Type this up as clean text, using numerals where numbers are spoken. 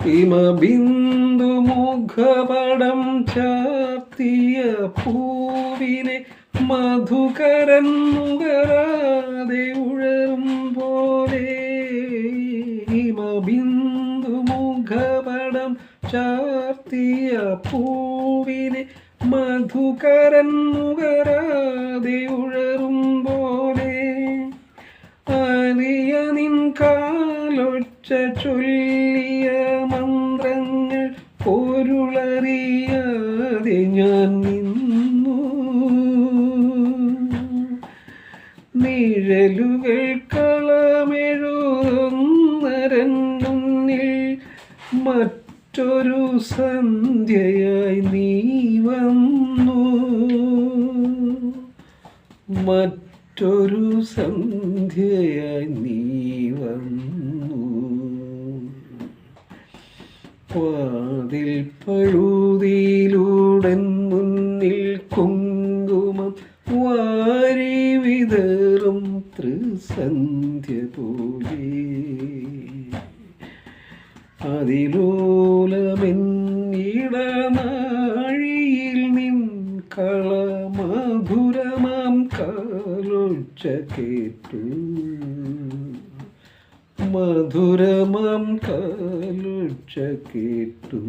ഹിമബിന്ദു മുഖപടം ചാർത്തിയ പൂവിനെ മധുകരൻ നുകരാതെ ഉഴറും പോലെ. ഹിമബിന്ദു മുഖപടം ചാർത്തിയ പൂവിനെ മധുകരൻ നുകരാതെ ഉഴറും പോലെ. ആലിയ നിൻ കാലൊച്ച ചൊല്ലിയ മന്ത്രങ്ങൾ പൊരുളറിയാതെ ഞാൻ നിന്നു. നിഴലുകൾ കളമെഴുതുന്നരൻ മുന്നിൽ മറ്റൊരു സന്ധ്യയായി നീ വന്നു. മറ്റൊരു സന്ധ്യയായി നീ വന്നു. വാതിൽ പഴുതിയിലൂടൻ മുന്നിൽ കുങ്കുമം വാരി വിതറും ത്രിസന്ധ്യ പോലെ. അതിലോലമെന്നിടനാഴിയിൽ നിൻ കളമധുരമാം കാലൊച്ച കേട്ടു. മധുരമാം കാലൊച്ച കേട്ടു.